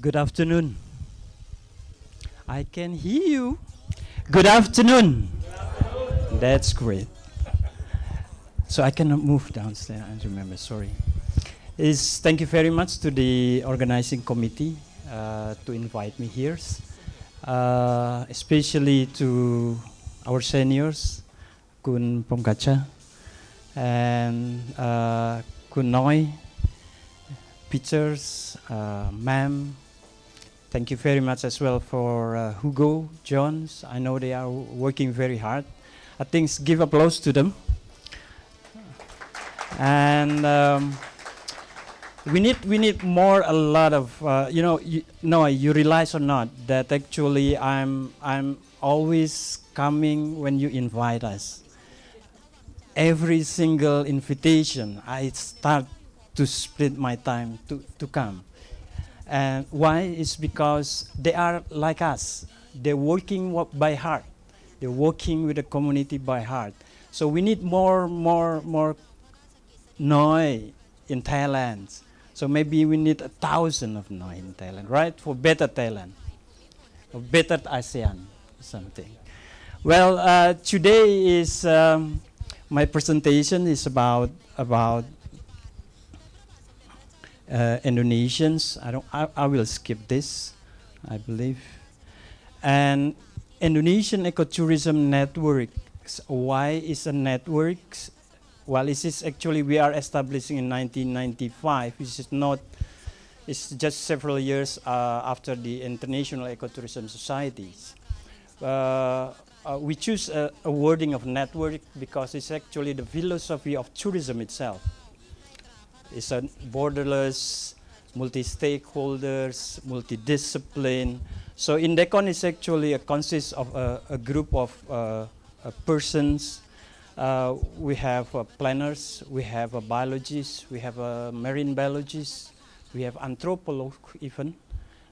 Good afternoon. I can hear you. Good afternoon. That's great. So I cannot move downstairs, I remember, sorry. Thank you very much to the organizing committee to invite me here, especially to our seniors, Kun Pomkacha and Kun Noi, Peters, Ma'am. Thank you very much as well for Hugo, Jones. I know they are working very hard. I think give applause to them. And we need more, a lot of, you realize or not that actually I'm always coming when you invite us. Every single invitation, I start to split my time to come. And why? It's because they are like us. They're working by heart. They're working with the community by heart. So we need more Noi in Thailand. So maybe we need 1,000 of Noi in Thailand, right? For better Thailand, or better ASEAN, something. Well, today is my presentation is about Indonesians. I will skip this, I believe. And Indonesian Ecotourism Network. Why is a network? Well, this is actually we are establishing in 1995. Which is not. It's just several years after the International Ecotourism Societies. We choose a wording of network because it's actually the philosophy of tourism itself. It's a borderless, multi-stakeholders, multidiscipline. So Indecon is actually consists of a group of persons. We have planners, we have biologists, we have marine biologists, we have anthropologists even,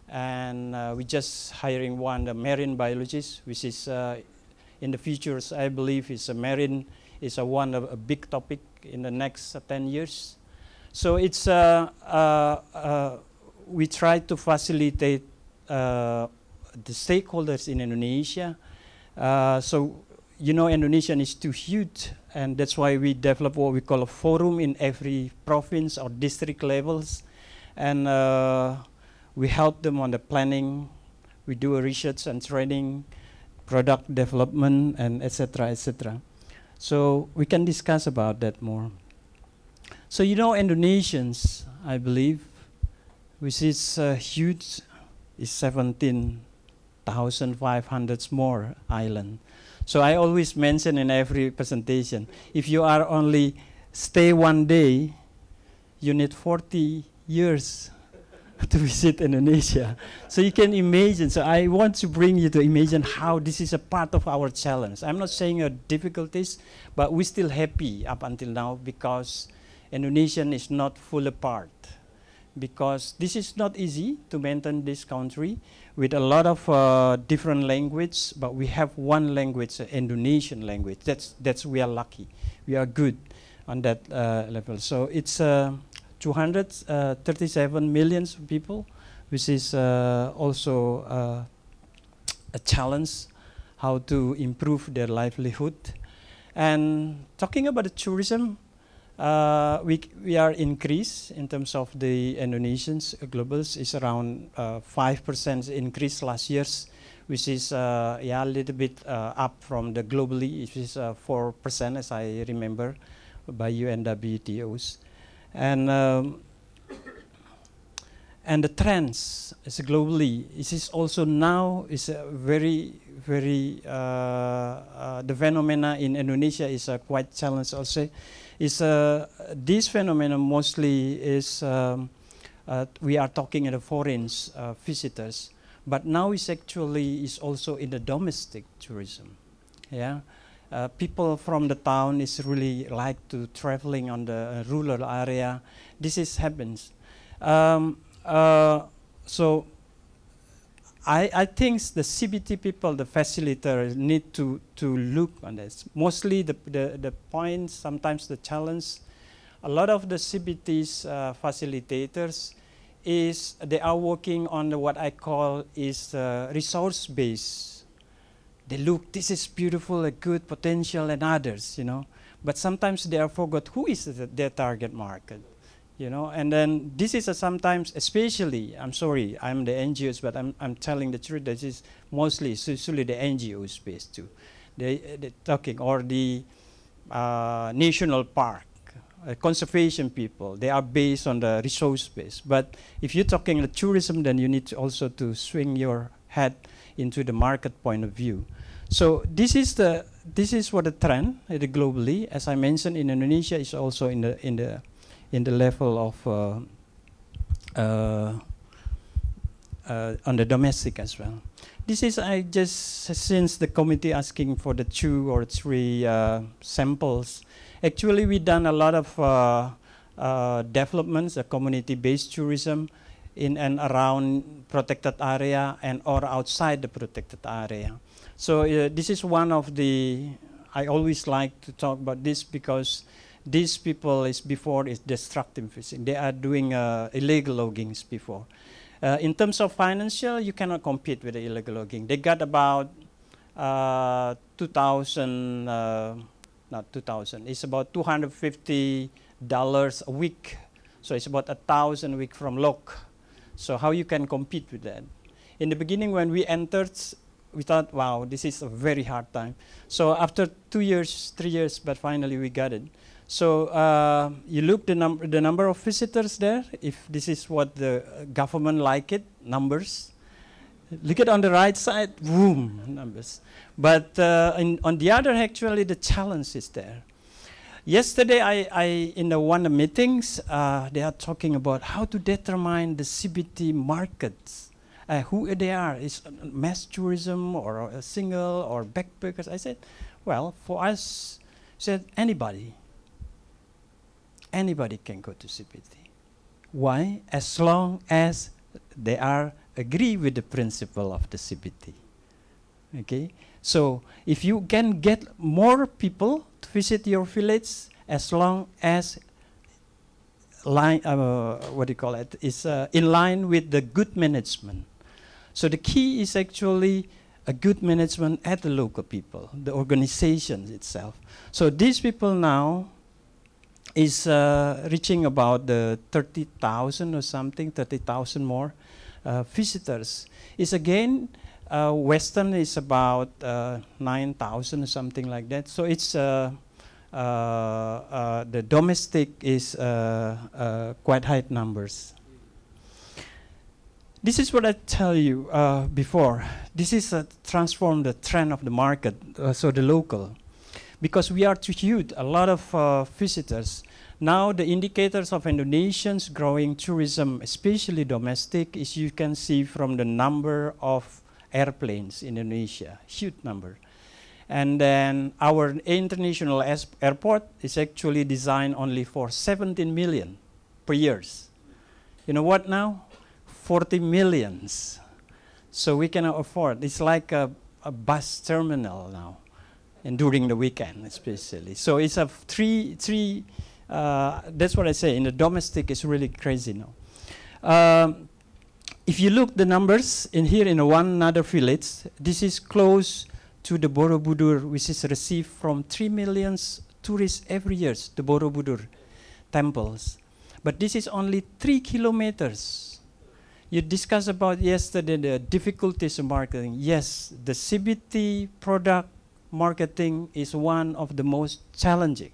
and we just hiring one, the marine biologist, which is in the future, I believe, is a marine is one of a big topic in the next 10 years. So it's we try to facilitate the stakeholders in Indonesia. So Indonesian is too huge, and that's why we develop what we call a forum in every province or district levels, and we help them on the planning. We do a research and training, product development, and etc., etc. So we can discuss about that more. So Indonesians, I believe, which is huge, is 17,500 more island. So I always mention in every presentation, if you are only stay one day, you need 40 years to visit Indonesia. So you can imagine. So I want to bring you to imagine how this is a part of our challenge. I'm not saying difficulties, but we're still happy up until now because Indonesian is not full apart. Because this is not easy to maintain this country with a lot of different languages, but we have one language, Indonesian language. That's we are lucky. We are good on that level. So it's 237 million people, which is also a challenge how to improve their livelihood. And talking about the tourism, we are increased in terms of the Indonesians globals is around 5% increase last year's, which is a little bit up from the globally, which is 4% as I remember by UNWTOs, and the trends is globally. It is also now is very the phenomena in Indonesia is quite challenged also. Is this phenomenon mostly is we are talking in the foreign visitors, but now it's actually is also in the domestic tourism. Yeah, people from the town is really like to traveling on the rural area. This is happens. So I think the CBT people, the facilitators, need to look on this. Mostly the point, sometimes the challenge, a lot of the CBT's facilitators is they are working on what I call is resource base. They look, this is beautiful, a good potential, and others, you know. But sometimes they are forgot who is their target market, you know. And then this is sometimes, especially, I'm sorry, I'm the NGOs, but I'm telling the truth. This is mostly, usually the NGO space too. They're talking, or the national park, conservation people. They are based on the resource base. But if you're talking the tourism, then you need to also to swing your head into the market point of view. So this is what the trend globally. As I mentioned, in Indonesia is also in the level of on the domestic as well. This is since the committee asking for the 2 or 3 samples. Actually, we done a lot of developments, community-based tourism in and around protected area and or outside the protected area. So this is one of the, I always like to talk about this because these people is destructive fishing. They are doing illegal loggings before. In terms of financial, you cannot compete with the illegal logging. They got about 2,000, not 2,000, it's about $250 a week. So it's about 1,000 a week from log. So how you can compete with that? In the beginning when we entered, we thought, wow, this is a very hard time. So after 2 years, 3 years, but finally we got it. So you look the number of visitors there. If this is what the government like it, numbers. Look at on the right side, boom, numbers. But on the other, actually, the challenge is there. Yesterday, I in one of the meetings, they are talking about how to determine the CBT markets. Who they are, is mass tourism or a single or backpackers. I said, well, for us, said anybody can go to CBT. Why? As long as they agree with the principle of the CBT. Okay, so if you can get more people to visit your village, as long as is in line with the good management. So the key is actually a good management at the local people, the organization itself. So these people now is reaching about the 30,000 or something, 30,000 more visitors. Is again, Western is about 9,000 or something like that. So it's the domestic is quite high numbers. This is what I tell you before. This is transform the trend of the market, so the local. Because we are too huge, a lot of visitors. Now the indicators of Indonesians growing tourism, especially domestic, is you can see from the number of airplanes in Indonesia, huge number. And then our international airport is actually designed only for 17 million per year. You know what now? 40 millions. So we cannot afford. It's like a bus terminal now, and during the weekend especially. So it's a that's what I say, in the domestic it's really crazy now. If you look the numbers in here in one another village, this is close to the Borobudur, which is received from 3 million tourists every year, the Borobudur temples. But this is only 3 kilometers. You discussed about yesterday the difficulties of marketing. Yes, the CBT product marketing is one of the most challenging.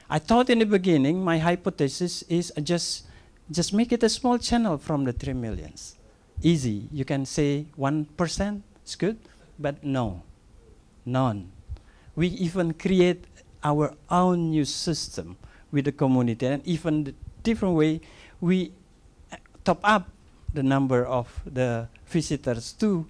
I thought in the beginning, my hypothesis is just make it a small channel from the 3 millions. Easy, you can say 1% is good, but no, none. We even create our own new system with the community, and even the different way we top up the number of the visitors to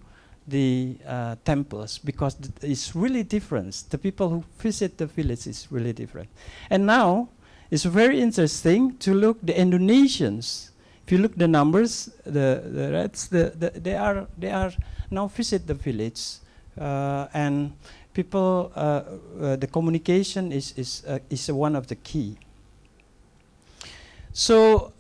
the temples, because it's really different. The people who visit the village is really different. And now it's very interesting to look the Indonesians. If you look the numbers, the reds, they are now visit the village, and people the communication is one of the key. So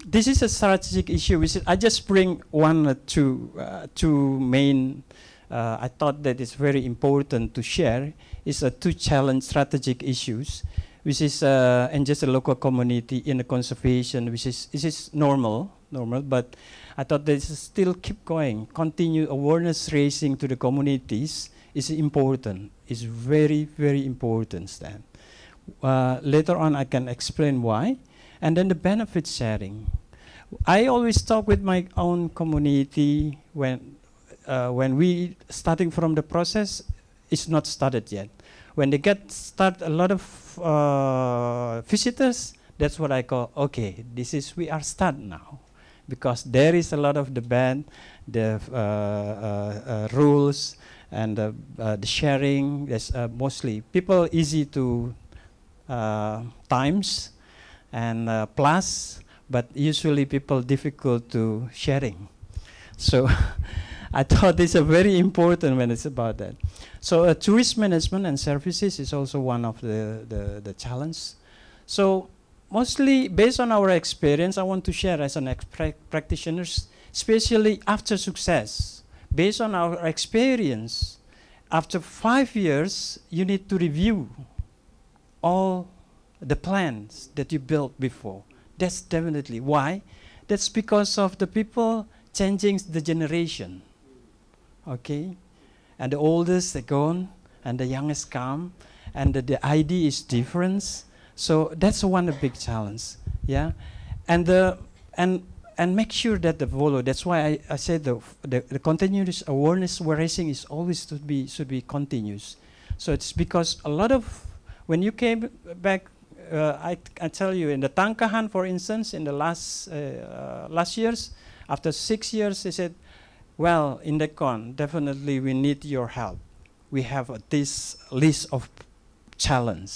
this is a strategic issue. I just bring one or two main. I thought that it's very important to share. It's two challenge strategic issues, which is and just a local community in the conservation, which is normal, but I thought this still keep going. Continue awareness raising to the communities is important. It's very, very important, Stan. Later on, I can explain why. And then the benefit sharing. I always talk with my own community when we starting from the process. It's not started yet. When they start a lot of visitors, that's what I call, okay, we are start now. Because there is a lot of debate, the rules, and the sharing. There's mostly people easy to times and plus, but usually people difficult to sharing. So I thought it's a very important when it's about that. So tourist management and services is also one of the challenge. So mostly based on our experience, I want to share as an practitioners, especially after success. Based on our experience, after 5 years, you need to review all the plans that you built before. That's definitely why. That's because of the people changing the generation. Okay, and the oldest are gone, and the youngest come, and the idea is different. So that's one big challenge, yeah, and make sure that the follow. That's why I said the continuous awareness raising is always should be continuous. So it's because a lot of when you came back, I tell you in the Tangkahan, for instance, in the last years, after 6 years, they said, well, Indecon, definitely we need your help. We have this list of challenge.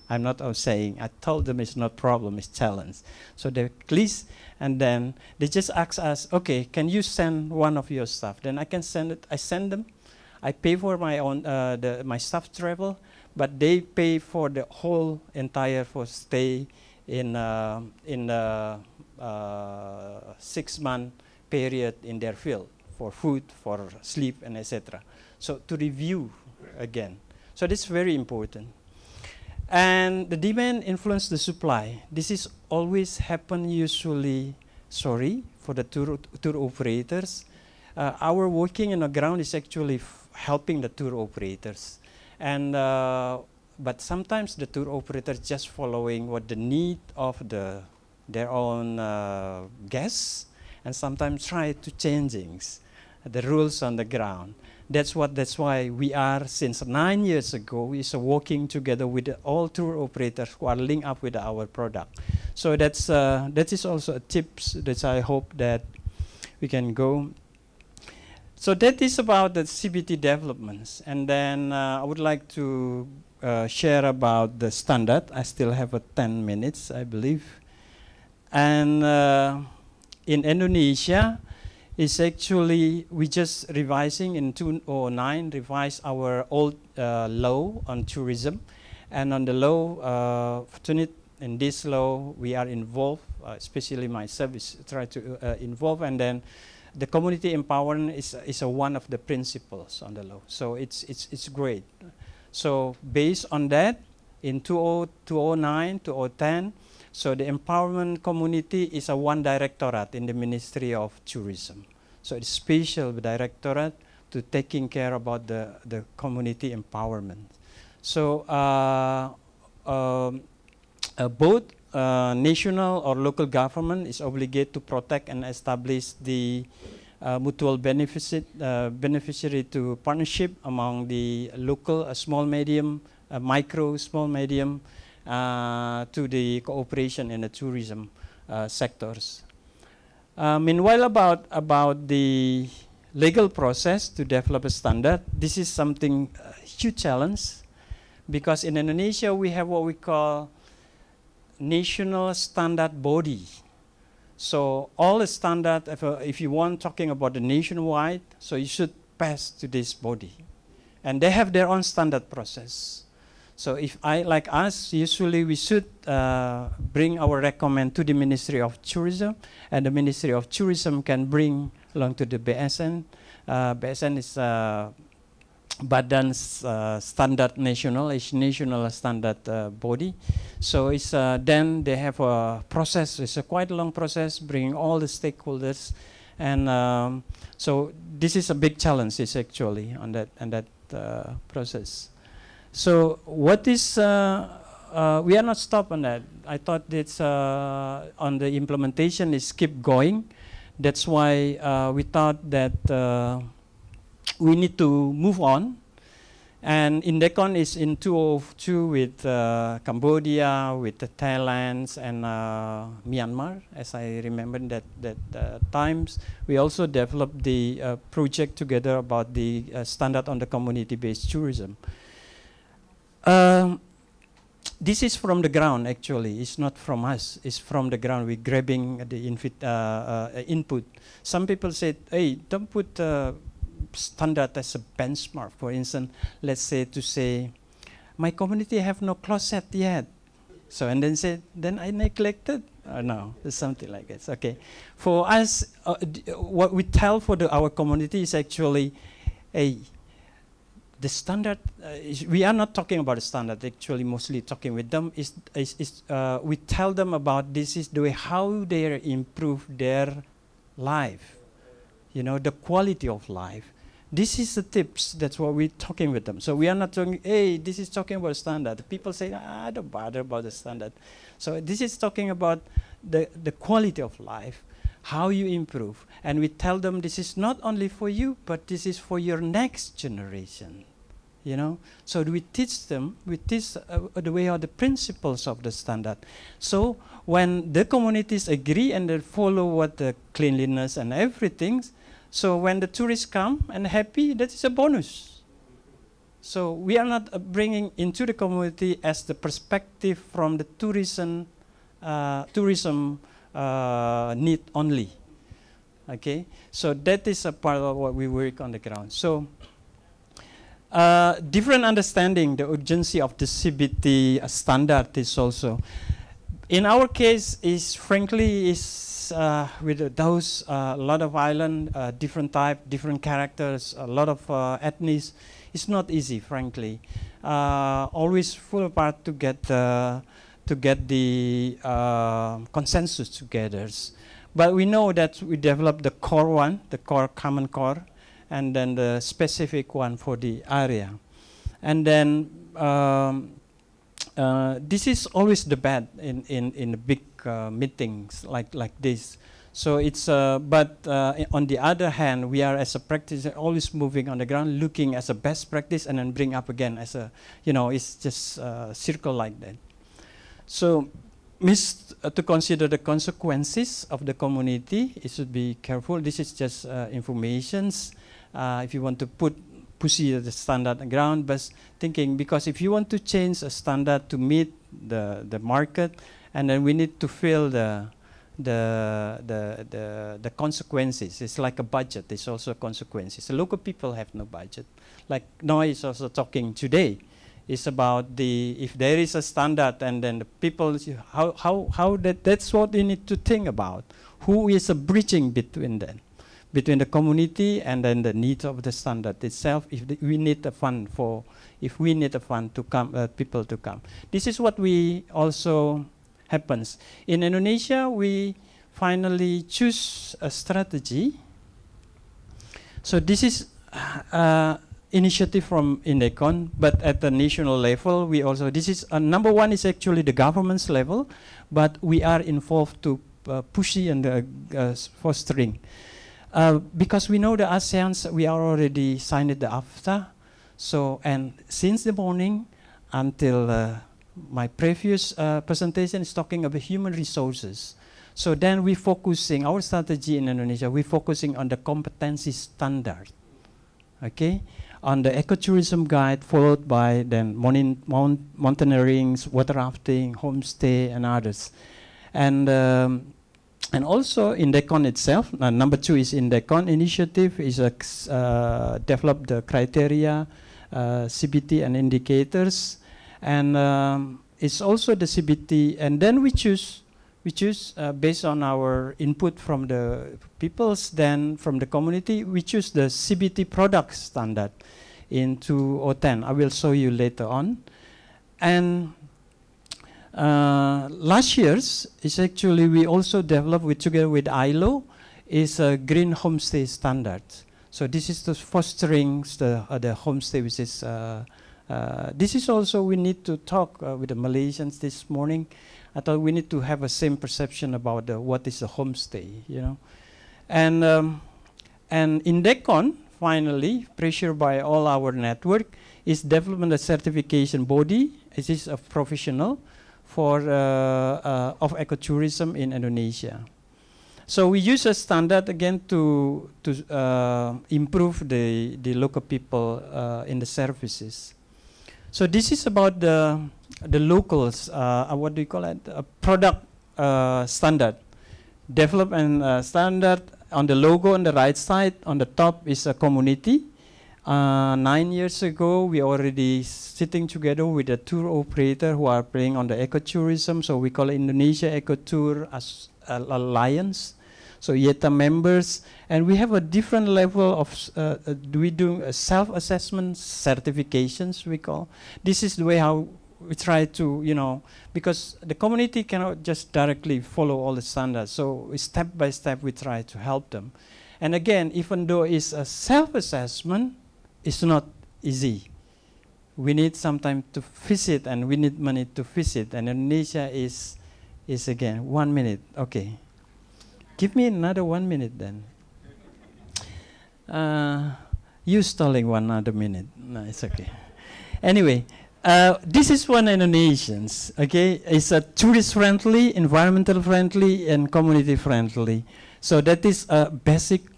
I'm not saying, I told them it's not problem, it's challenge. So they list, and then they just ask us, okay, can you send one of your stuff? Then I can send it, I send them. I pay for my own, my staff travel, but they pay for the whole entire for stay in 6-month period in their field, for food, for sleep, and etc. So to review again. So this is very important. And the demand influence the supply. This is always happen usually, for the tour operators. Our working on the ground is actually helping the tour operators. And but sometimes the tour operators just following what the need of their own guests, and sometimes try to changing the rules on the ground. That's why we are, since 9 years ago, we are working together with all tour operators who are linked up with our product. So that is also a tips that I hope that we can go. So that is about the CBT developments. And then I would like to share about the standard. I still have 10 minutes, I believe. And in Indonesia, it's actually, we just revising in 2009, revise our old law on tourism. And on the law, in this law, we are involved, especially myself is try to involve, and then the community empowerment is one of the principles on the law. So it's great. So based on that, in 2009, 2010, so the empowerment community is a one directorate in the Ministry of Tourism. So it's special directorate to taking care about the community empowerment. So both national or local government is obligated to protect and establish the mutual beneficiary to partnership among the local, small, medium, micro, small, medium, to the cooperation in the tourism sectors. Meanwhile, about the legal process to develop a standard, this is something huge challenge, because in Indonesia we have what we call national standard body. So all the standard, if you want talking about the nationwide, so you should pass to this body, and they have their own standard process. So if like us, usually we should bring our recommend to the Ministry of Tourism, and the Ministry of Tourism can bring along to the BSN. BSN is Badan Standard National, is national standard body. So it's then they have a process. It's a quite long process, bringing all the stakeholders, and so this is a big challenge. Is actually on that process. So what is, we are not stopped on that. I thought it's on the implementation is keep going. That's why we thought that we need to move on. And Indecon is in 2002 with Cambodia, with the Thailand and Myanmar, as I remember that times. We also developed the project together about the standard on the community-based tourism. This is from the ground, actually. It's not from us. It's from the ground. We're grabbing the input. Some people say, hey, don't put standard as a benchmark. For instance, let's say to say, my community have no closet yet. So, and then say, then I neglected? No, it's something like this. Okay. For us, what we tell for our community is actually, hey, the standard, we are not talking about the standard, actually mostly talking with them, we tell them about this is the way how they improve their life, you know, the quality of life. This is the tips, that's what we're talking with them. So we are not talking, hey, this is talking about standard. People say, I don't bother about the standard. So this is talking about the quality of life, how you improve. And we tell them this is not only for you, but this is for your next generation. You know, so we teach them, we teach the way of the principles of the standard. So when the communities agree and they follow what the cleanliness and everything, so when the tourists come and happy, that is a bonus. So we are not bringing into the community as the perspective from the tourism need only. Okay, so that is a part of what we work on the ground. So. Different understanding, the urgency of the CBT standard is also. In our case, is frankly, is with those a lot of island, different type, different characters, a lot of ethnies. It's not easy, frankly. Always full apart to get the consensus together. But we know that we developed the core one, the core common core, and then the specific one for the area. And then this is always the bad in the big meetings like this. So it's, but on the other hand, we are as a practice always moving on the ground, looking as a best practice and then bring up again as a, you know, it's just circle like that. So to consider the consequences of the community, it should be careful. This is just informations. If you want to push the standard on the ground, but thinking, because if you want to change a standard to meet the market, and then we need to feel the consequences. It's like a budget. It's also consequences. The local people have no budget. Like Noi is also talking today. It's about if there is a standard, and then the people, how that's what we need to think about. Who is a bridging between them? Between the community and then the needs of the standard itself. If we need a fund to come, people to come. This is what we also happens. In Indonesia, we finally choose a strategy. So this is initiative from Indecon, but at the national level, we also, this is, number one is actually the government's level, but we are involved to push and fostering. Because we know the ASEAN, we are already signed the AFTA. So, and since the morning until my previous presentation is talking about human resources. So then we're focusing, our strategy in Indonesia, we're focusing on the competency standard, okay? On the ecotourism guide, followed by then mountaineering, water rafting, homestay, and others. And also Indecon itself, number two is Indecon initiative, is develop the criteria, CBT and indicators. And it's also the CBT, and then we choose based on our input from the peoples, then from the community, we choose the CBT product standard in 2010. I will show you later on. And last year's is actually we also developed together with ILO is a green homestay standard. So this is the fostering the homestay, which is this is also we need to talk with the Malaysians this morning. I thought we need to have a same perception about what is a homestay, you know. And Indecon, finally, pressured by all our network, is development a certification body. It is a professional for of ecotourism in Indonesia. So we use a standard again to improve the local people in the services. So this is about the locals, what do you call it? A product standard. Development standard on the logo on the right side, on the top is a community. 9 years ago, we already sitting together with a tour operator who are playing on the ecotourism. So we call it Indonesia Ecotour as Alliance. So IETA members, and we have a different level of, we do self-assessment certifications, we call. This is the way how we try to, you know, because the community cannot just directly follow all the standards. So step by step, we try to help them. And again, even though it's a self-assessment, it's not easy. We need some time to visit, and we need money to visit. And Indonesia is again, 1 minute, okay. Give me another 1 minute then. You stalling 1 other minute. No, it's okay. Anyway, this is one Indonesians, okay? It's a tourist friendly, environmental friendly, and community friendly. So that is a basic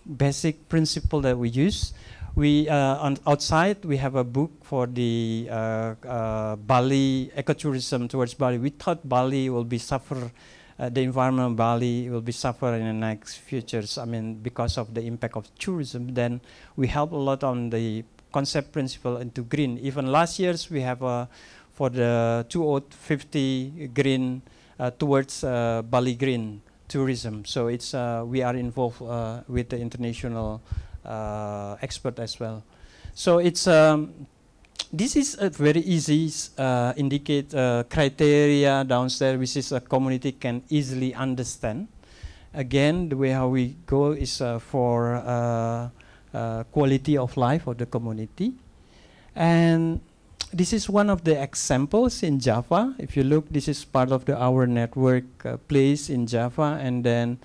principle that we use. We outside we have a book for the Bali ecotourism towards Bali. We thought Bali will be suffer. The environment of Bali will be suffer in the next futures. I mean, because of the impact of tourism. Then we help a lot on the concept principle into green. Even last year's we have for the 2050 green towards Bali green tourism. So it's we are involved with the international expert as well. So it's this is a very easy indicate criteria downstairs, which is a community can easily understand. Again, the way how we go is for quality of life of the community. And this is one of the examples in Java. If you look, this is part of our network place in Java. And then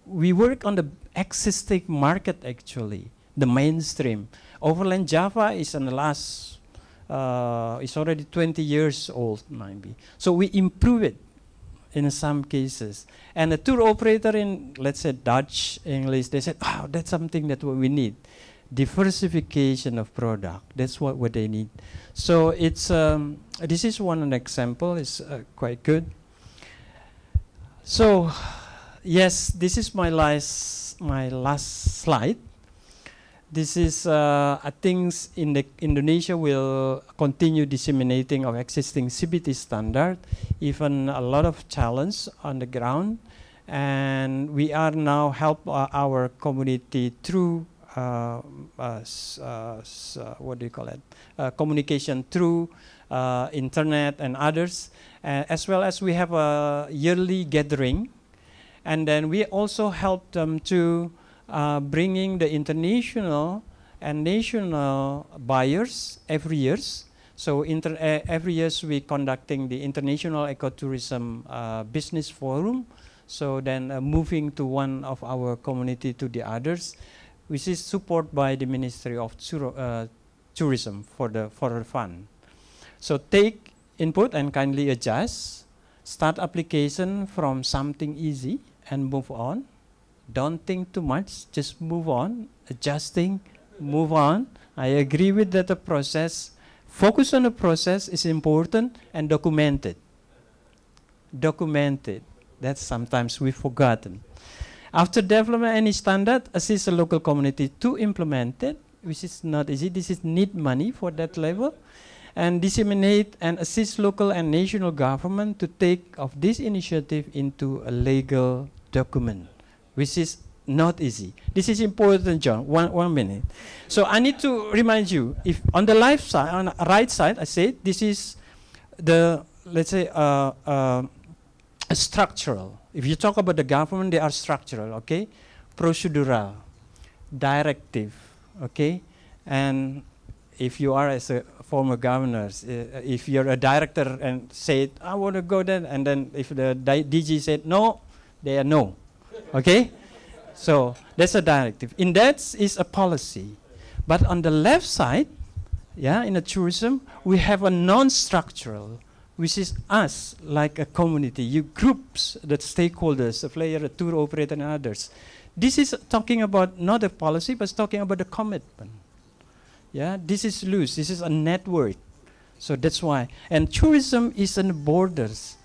we work on the existing market actually, the mainstream. Overland Java is in the last, it's already 20 years old, maybe. So we improve it in some cases. And the tour operator in, let's say, Dutch, English, they said, oh, that's something that we need. Diversification of product, that's what they need. So it's, this is one example, it's quite good. So, yes, this is my last slide. This is, I think Indonesia will continue disseminating of existing CBT standard, even a lot of challenge on the ground. And we are now help our community through, what do you call it? Communication through internet and others. As well as we have a yearly gathering. And then we also help them to bringing the international and national buyers every year. So every year we conducting the International Ecotourism Business Forum. So then moving to one of our community to the others, which is supported by the Ministry of Tourism for the fund. So take input and kindly adjust. Start application from something easy and move on. Don't think too much, just move on, adjusting, move on. I agree with that the process. Focus on the process is important and document it. Document it. That's sometimes we've forgotten. After development any standard, assist the local community to implement it, which is not easy. This is need money for that level. and disseminate and assist local and national government to take of this initiative into a legal document, which is not easy. This is important, John. One minute. So I need to remind you, if on the left side, on the right side, I said this is the, let's say, structural. If you talk about the government, they are structural, okay? Procedural, directive, okay? And if you are as a former governor, if you're a director and said, I want to go there, and then if the DG said no, they are no, okay? So that's a directive. In that is a policy. But on the left side, yeah, in the tourism, we have a non-structural, which is us, like a community. You groups, the stakeholders, the player, the tour operator, and others. This is talking about not a policy, but talking about the commitment. Yeah, this is loose. This is a network. So that's why. And tourism is in borders.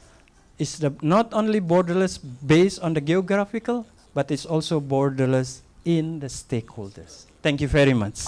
It's not only borderless based on the geographical, but it's also borderless in the stakeholders. Thank you very much.